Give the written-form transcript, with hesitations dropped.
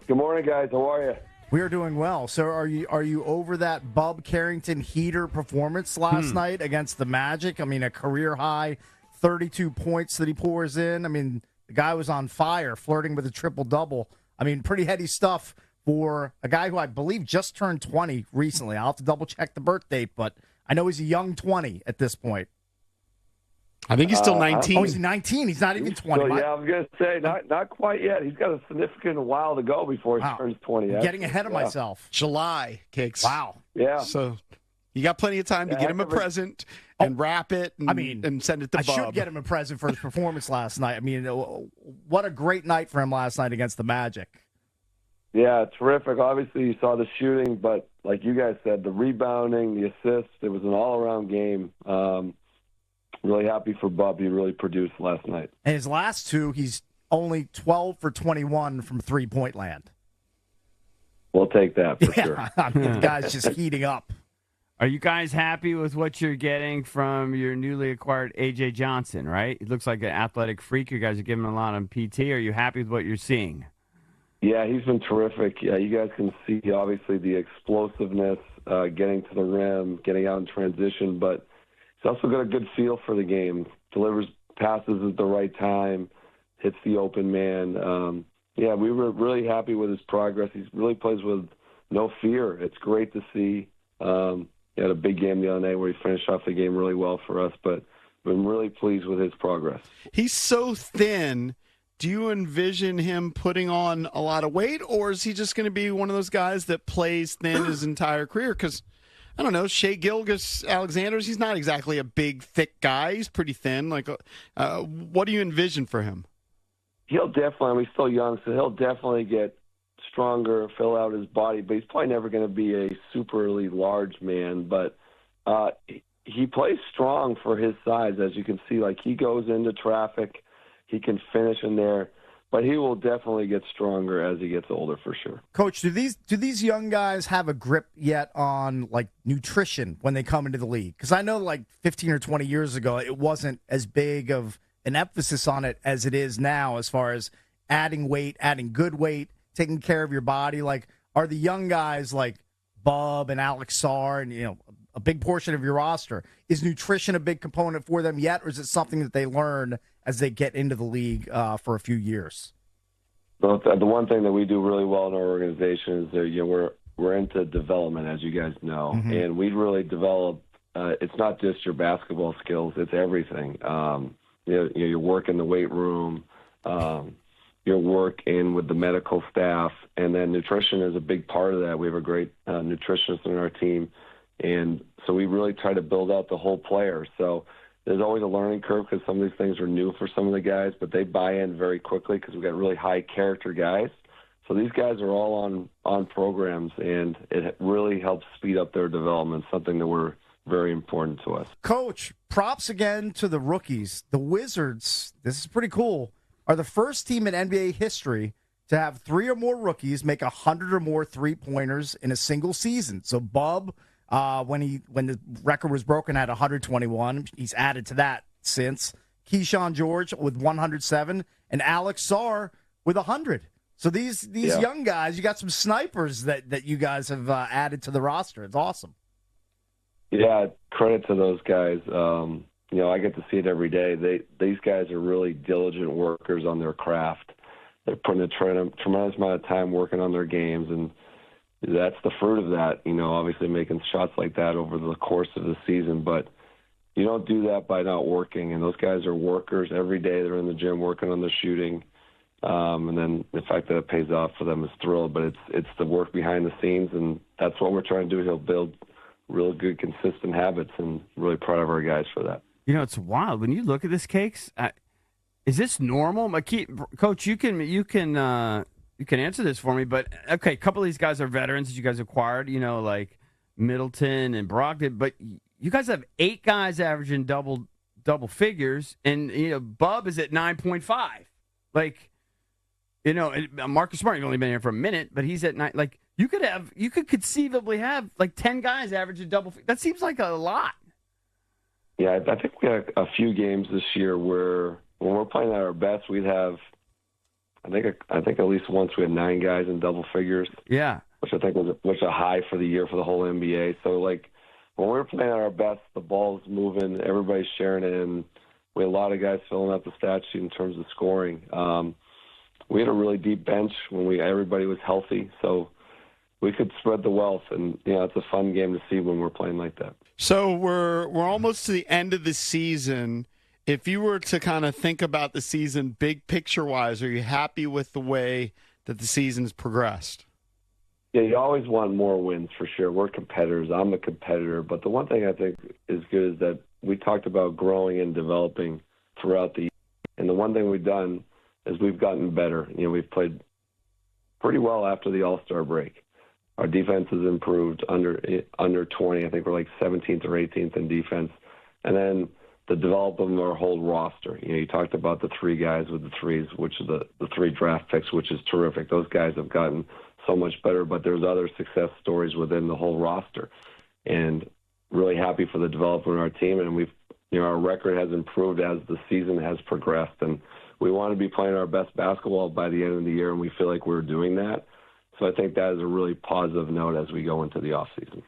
Good morning, guys. How are you? We are doing well. So are you over that Bub Carrington heater performance last night against the Magic? I mean, a career high 32 points that he pours in. I mean, the guy was on fire, flirting with a triple-double. I mean, pretty heady stuff for a guy who I believe just turned 20 recently. I'll have to double-check the birth date, but I know he's a young 20 at this point. I think he's still 19. Oh, he's 19. He's not even 20. So, yeah, I was going to say, not quite yet. He's got a significant while to go before he turns 20. I'm getting ahead of myself. July, Kicks. Wow. Yeah. So you got plenty of time to get him a present and wrap it and send it to Bub. I should get him a present for his performance last night. I mean, what a great night for him last night against the Magic. Yeah, terrific. Obviously, you saw the shooting, but like you guys said, the rebounding, the assists, it was an all-around game. Really happy for Bub. He really produced last night. And his last two, he's only 12 for 21 from three-point land. We'll take that for sure. I mean, the guy's just heating up. Are you guys happy with what you're getting from your newly acquired A.J. Johnson, right? He looks like an athletic freak. You guys are giving him a lot on PT. Are you happy with what you're seeing? Yeah, he's been terrific. Yeah, you guys can see, obviously, the explosiveness, getting to the rim, getting out in transition, but he's also got a good feel for the game, delivers passes at the right time, hits the open man. Yeah, we were really happy with his progress. He really plays with no fear. It's great to see. He had a big game the other night where he finished off the game really well for us, but I'm really pleased with his progress. He's so thin. Do you envision him putting on a lot of weight, or is he just going to be one of those guys that plays thin his entire career? Because, I don't know, Shai Gilgeous-Alexander, he's not exactly a big, thick guy. He's pretty thin. Like, what do you envision for him? He'll definitely, he's still young, so he'll definitely get stronger, fill out his body, but he's probably never going to be a superly large man. But he plays strong for his size, as you can see. Like, he goes into traffic. He can finish in there, but he will definitely get stronger as he gets older for sure. Coach, do these young guys have a grip yet on like nutrition when they come into the league? Because I know like 15 or 20 years ago, it wasn't as big of an emphasis on it as it is now, as far as adding weight, adding good weight, taking care of your body. Like, are the young guys like Bub and Alex Sarr and a big portion of your roster, is nutrition a big component for them yet, or is it something that they learn as they get into the league for a few years? Well, the one thing that we do really well in our organization is that we're into development, as you guys know, and we really develop. It's not just your basketball skills; it's everything. Your work in the weight room, your work in with the medical staff, and then nutrition is a big part of that. We have a great nutritionist on our team, and so we really try to build out the whole player. So there's always a learning curve because some of these things are new for some of the guys, but they buy in very quickly because we've got really high character guys. So these guys are all on programs, and it really helps speed up their development, something that we're very important to us. Coach, props again to the rookies. The Wizards, this is pretty cool, are the first team in NBA history to have 3 or more rookies make 100 or more three-pointers in a single season. So Bub, when the record was broken, had 121. He's added to that since. Keyshawn George with 107, and Alex Sarr with 100. So these young guys, you got some snipers that you guys have added to the roster. It's awesome. Yeah, credit to those guys. I get to see it every day. These guys are really diligent workers on their craft. They're putting a tremendous amount of time working on their games, and that's the fruit of that. Obviously making shots like that over the course of the season, but you don't do that by not working. And those guys are workers every day. They're in the gym working on their shooting, and then the fact that it pays off for them is thrilled. But it's the work behind the scenes, and that's what we're trying to do. He'll build real good, consistent habits, and really proud of our guys for that. It's wild when you look at this, Cakes. Is this normal? Coach, you can answer this for me. But okay, a couple of these guys are veterans that you guys acquired. Like Middleton and Brogdon. But you guys have 8 guys averaging double figures, and Bub is at 9.5. Like, Marcus Smart, you've only been here for a minute, but he's at 9. Like, you could conceivably have like 10 guys averaging double figures. That seems like a lot. Yeah, I think we had a few games this year where when we're playing at our best, we'd have I think at least once we had 9 guys in double figures. Yeah. Which I think was a high for the year for the whole NBA. So, like, when we're playing at our best, the ball's moving, everybody's sharing it, and we had a lot of guys filling up the stat sheet in terms of scoring. We had a really deep bench when everybody was healthy, so we could spread the wealth, and it's a fun game to see when we're playing like that. So we're almost to the end of the season. If you were to kind of think about the season big picture wise, are you happy with the way that the season's progressed? Yeah, you always want more wins for sure. We're competitors. I'm a competitor. But the one thing I think is good is that we talked about growing and developing throughout the year. And the one thing we've done is we've gotten better. We've played pretty well after the All-Star break. Our defense has improved under 20. I think we're like 17th or 18th in defense. And then the development of our whole roster. You talked about the 3 guys with the threes, which is the 3 draft picks, which is terrific. Those guys have gotten so much better, but there's other success stories within the whole roster. And really happy for the development of our team. And our record has improved as the season has progressed. And we want to be playing our best basketball by the end of the year, and we feel like we're doing that. So I think that is a really positive note as we go into the offseason.